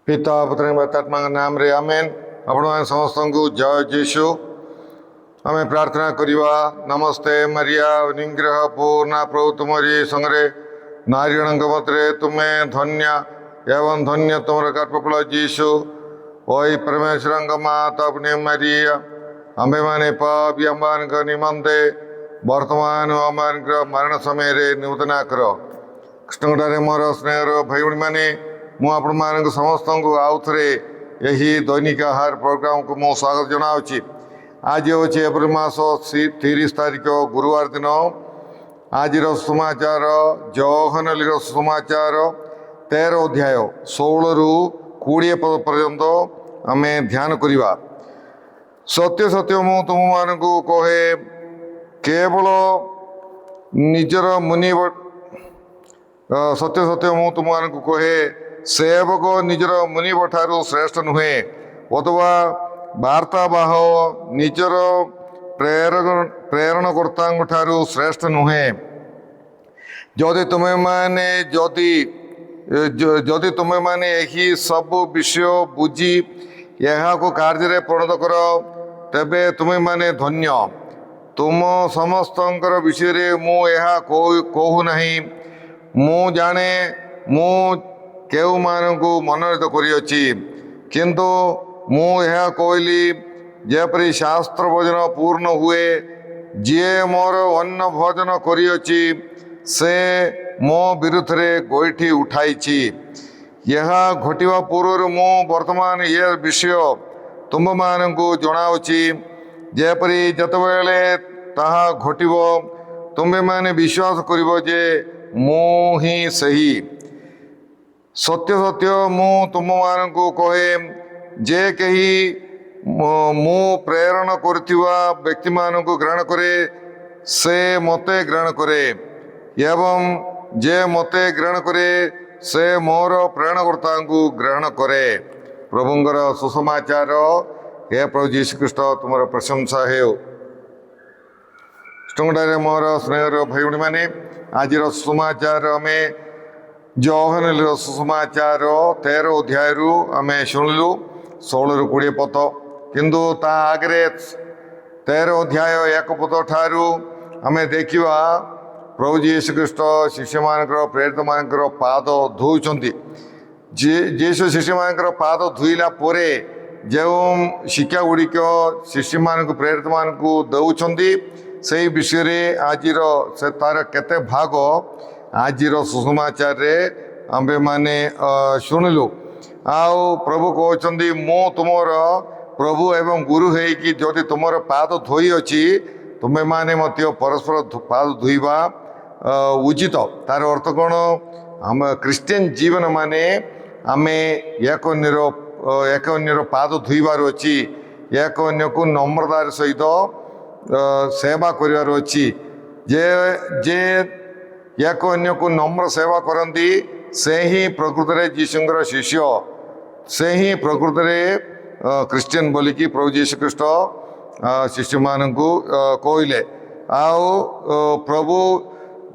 पिता पुत्र पवित्रात्मा नाम रे आमेन। आपण समस्त को जय जीशु। आम प्रार्थना करवा। नमस्ते मरिया निग्रह पूर्णा प्रभु तुमरी संगे नारीगण मध्य तुम्हें धन्य एवं धन्य तुम गर्भफल जीशु। ओई परमेश्वर माता अपनी मरिया आंबे माने पापी अम्बान निमंते वर्तमान अम्बान मरण समय नूतना कर कृष्णटारे मोर स्नेहर भाई भाई मैंने मुझे समस्त को आउ थे यही दैनिक आहार प्रोग्राम को मु स्वागत जनावि। आज हूँ एप्रिल मास 30 तारीख गुरुवार दिन। आज सुसमाचार जौहनलीर सुसमाचार 13 अध्याय 16 रु 20 पद पर्यंत आम ध्यान करवा। सत्य सत्य मु तुम मान कहे केवल निजर मुनि सत्य सत्य मु तुम मान कहे सेवक निजर मुनिब ठारू श्रेष्ठ नुहे अथवा वार्ताबाह निजर प्रेरणकर्ता ठारू श्रेष्ठ नुहे। जदि तुम्हें माने जदि तुम्हें माने यही सब विषय बुझी यहाँ को कार्य परिणत कर तेबे तुम्हें माने धन्य। तुम समस्त विषय मुझे कहू नहीं। मु जाने मु केउ मानू मनोनीत करिअछि किंतु मु यह कहली जेपरि शास्त्र भोजन पूर्ण हुए जी मोर अन्न भोजन करिअछि से मो विरुद्ध रे गोइठी उठाइछि। यह घटिवा पूर्व मु वर्तमान ये विषय तुम मानू जनाऊँगी जेपरि जतबेले ताहा घटिबो तुम्हें माने विश्वास करिबो जे मु ही सही। सत्य सत्य मु तुम मान को कहे जे कही मु प्रेरण करथिवा व्यक्ति मान को ग्रहण करे से मते ग्रहण करे एवं जे मते ग्रहण करे से मोर प्रेरणकर्ता को ग्रहण करे। प्रभुंकर सुसमाचार। हे प्रभु जीशु ख्रीष्ट तुमर प्रशंसा हेउ। स्टंगडारे मोर स्नेहर भाई भाई माने आज सुसमाचार में जौहनलीर सुसमाचार 13 अध्याय आम शुणिलु 16 रु 20 पद किंतु ता आगे 13 अध्याय 1 पद ठारू आम देखा प्रभु जीशु ख्रीष्ट शिष्य मान प्रेरित मान पाद धोउछंती। जीशु शिष्य मान पाद धोइला परे जो शिक्षा गुड़िक शिष्य मान प्रेरित मान को दौरान से विषय आज से तार केते भाग आज सुसमाचार रे आंबे माने शुणिलु। आओ प्रभु कहते मु तुमर प्रभु एवं गुरु है कि जदि तुमर पाद धोई अच्छी तुम्हें माने मत परस्पर पाद धोइबा उचित। तार अर्थ कौन आम क्रिश्चियन जीवन माने आम एक अन्यर पाद धोइबार अच्छी एक अन्य को नम्रतार सहित सेवा करिवार अच्छी। जे एक अन्य को नम्र सेवा करती से ही प्रकृत में जीशुंकर शिष्य से ही प्रकृत में क्रिश्चियन बोलिकी प्रभु जीशु ख्रीष्ट शिष्य मान को कहले। आओ प्रभु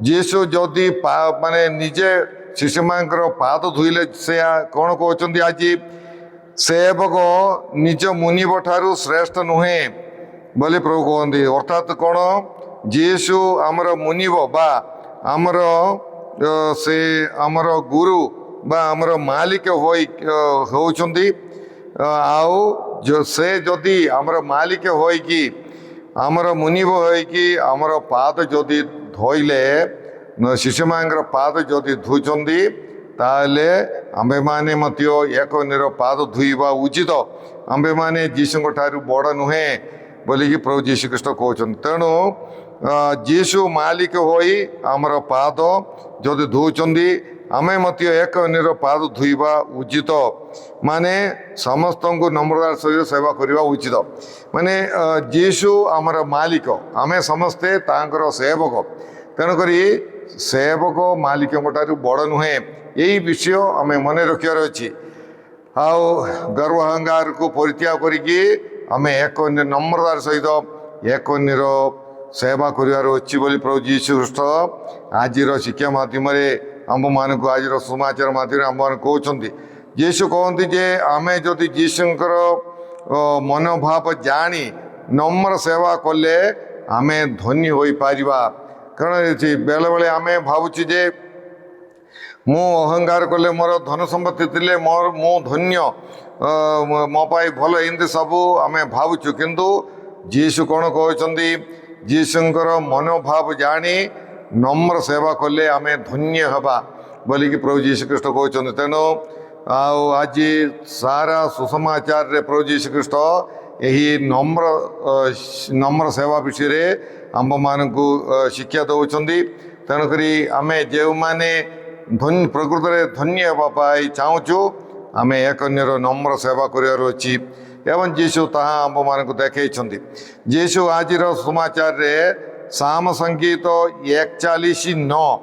जीशु जदि माने निजे शिष्य मान पाद धोइले से कौन कहते आज सेवक निज मुनिब ठारू श्रेष्ठ नुहे बोले प्रभु कहते। अर्थात कौन जीशु आमर मुनिब बा आमर से आमर गुरु बा आमर मालिक होउछंती। आओ जो से जदि आमर मालिक होइकी आमर मुनिब होइकी आमर पाद जदि धोइले शिष्य मान पाद जदि धोचंती ताले आंबे माने मतियो एक अन्यर पाद धोइबा उचित। आंबे माने जीशु ठारू बड़ नुहे बोलिकी प्रभु जीशु ख्रीष्ट कहउछन। तेणु जीशु मालिक होई आमर पाद जदि धोचंदी आमे मत एक अन्यर पाद धोइबा उचित। माने समस्त को नम्रतार सहित सेवा करवा उचित। माने जीशु आमर मालिक आमे समस्ते तांकर सेवक। तेणुक सेवक मालिक बड़ नुहे यही विषय आम मन रखार अच्छी। आओ गर्व अहंकार को परित्याग करिकी आम एक अन्य नम्रतार सहित एक अन्यर सेवा करिवार अच्छी बोली प्रभु जीशु ख्रीष्ट आज शिक्षा माध्यम आम मान को आज समाचार माध्यम आम मान कहते। यीशु कहते जे आमे जदि यीशुंकर मनोभाव जानी नम्र सेवा कले आमे धन्य हो पारिबा। कारण बेले बेले आमे भावुची जे मु अहंकार कले मोर धन संपत्ति थिले मोर मु धन्य मो पाई भल एमती सबू आमे भावुचु, किंतु यीशु कौन कहते यीशुंकर मनोभाव जानी नम्र सेवा कले आमे धन्य हवा बोलिकी प्रभु यीशु ख्रीष्ट कहते। तेणु आज सारा सुसमाचार रे प्रभु यीशु ख्रीष्ट यही नम्र सेवा विषय आम मान शिक्षा दौरान। तेणुक आम जो मैंने प्रकृत में धन्य होगापाई चाहूँ आम एक अन्यर नम्र सेवा करार अच्छी एवं यीशु ताहा आम मान देखई। यीशु आज समाचार रे साम संगीत 41:9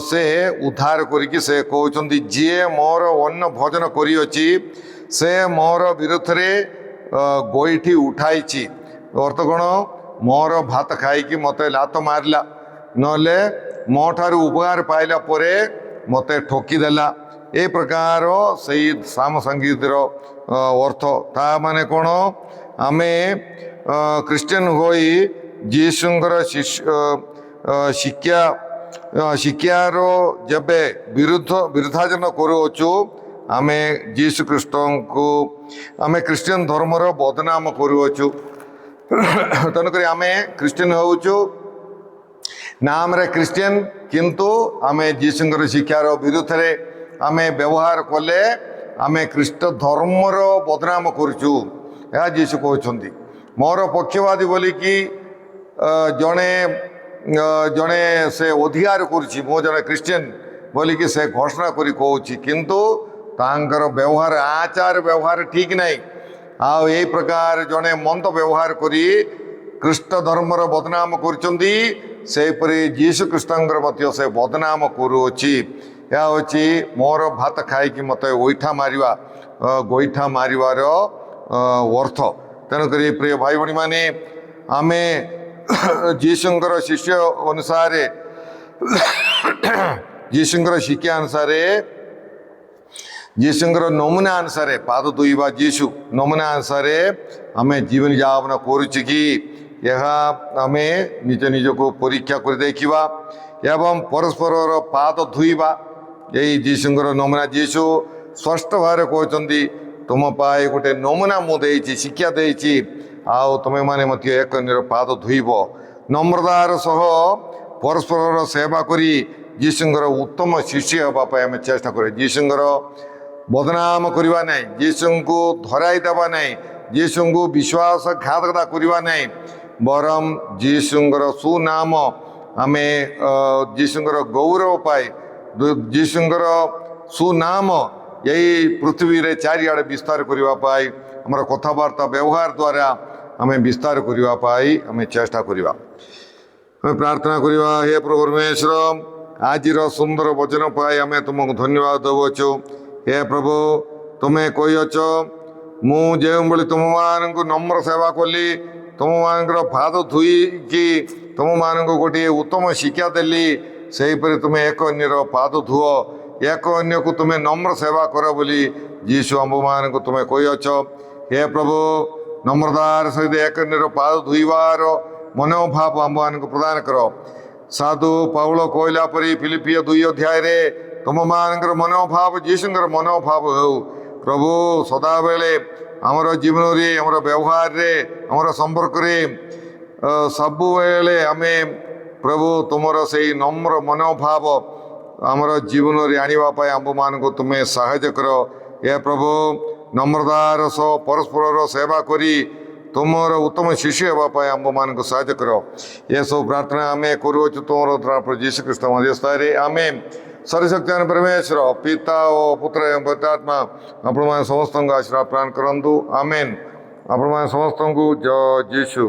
से उद्धार करिकी से कहते जी मोर अन्न भोजन करी से मोर विरुद्ध रे गोईठी उठाई। अर्थ कौन मोर भात खाई मत लात मारला नले मो ठारू उपकार पाइला परे मते ठोकीदेला। ए प्रकार से साम संगीतर अर्थ ता माने कौन आमे क्रिश्चियन होई यीशुंकर शिक्षार जबे विरुद्धाचरण करुचु आमे यीशु ख्रीष्ट को आमे क्रिश्चियन धर्मर बदनाम करुचु। तेणुक आमे क्रिश्चियन होचु नाम रे क्रिश्चियन, किंतु आमे यीशुंकर शिक्षार विरुद्ध रे आमे व्यवहार कले आमे ख्रीष्ट धर्मर बदनाम करुचु। या यीशु कहते मोर पक्षवादी बोलिकी जड़े जड़े से अधिकार करुच्ची मो जड़े क्रिश्चियन बोलिकी से घोषणा करी कहूँ, किंतु तांकर व्यवहार आचार व्यवहार ठीक नहीं। आउ यही प्रकार जड़े मंद व्यवहार करी ख्रीष्ट धर्मर बदनाम करुचंदी सेपरी यीशु ख्रीष्टंकर मध्य से बदनाम करुच्ची। या होची मोर भात खाई मत गोईठा मारिवा गोईठा मारिवार अर्थ। तेणुक प्रिय भाई भणी माने आमे यीशुंकर शिष्य अनुसार यीशुंकर शिक्षा अनुसार यीशुंकर नमूना अनुसार पाद धोइबा यीशु नमूना अनुसार आमे जीवन यापन करुच्ची कि यह आमे निज निज को परीक्षा कर देखा एवं परस्पर पाद धोइबा यही यीशुंकर नमूना। यीशु स्पष्ट भाव कहते तुम पाए गोटे नमूना मुझे शिक्षा देती आउ तुम मैंने मत एक अन्यर पाद धोइब नम्रतार सह परस्पर सेवा करी यीशुंकर उत्तम शिष्य होगापाई आम चेष्टा करें। यीशुंकर बदनाम करवा नहीं, यीशु को धराई देवा नहीं, यीशु को विश्वासघातकता करवा नहीं, बरम यीशुंकर सुनाम आम यीशुंकर गौरव पाए यीशुंकर सुनाम यही पृथ्वी रे चारिआडे विस्तार करने आमर कथबार्ता व्यवहार द्वारा आम विस्तार करने आम चेष्टा करवा। प्रार्थना करवा। हे प्रभु परमेश्वर आज सुंदर वचन पाई आम तुमको धन्यवाद देवचु। हे प्रभु तुम्हें कहीच मुझे तुम मान नम्र सेवा कली तुम मान पाद धोईकी तुम मान गोटे उत्तम शिक्षा देली सेहीपरि तुम्हें एक अन्यर पाद धुओ एक अन्य को तुम्हें नम्र सेवा कर बोली यीशु आम मान तुम्हें कहीच। हे प्रभु नम्रतार सहित एक अन्यर पाद धोइबार मनोभाव आम मान प्रदान कर। साधु पाउल कहला परी फिलिपियो 2 अध्याय रे तुम मान मनोभाव यीशुंकर मनोभाव हो प्रभु सदा बेले आमर जीवन रे आमर व्यवहार रे आमर संपर्क रे सबु बेले आमे प्रभु तुमर से नम्र मनोभाव आमर जीवन रे आनिबा पाई आम मान को तुम्हें साहाय्य कर। हे प्रभु नम्रतार सह परस्पर सेवा करी तुमर उत्तम शिष्य होगापाई आम मान को साहाय्य कर। ये सब प्रार्थना आम करुचु तुम यीशु ख्रीष्ट मध्यस्थारे आमेन। सर्वशक्तिमान परमेश्वर पिता और पुत्र एवं पवित्रात्मा आपण समस्त आशीर्वाद प्रदान करंतु आमेन। आपण समस्त जय यीशु।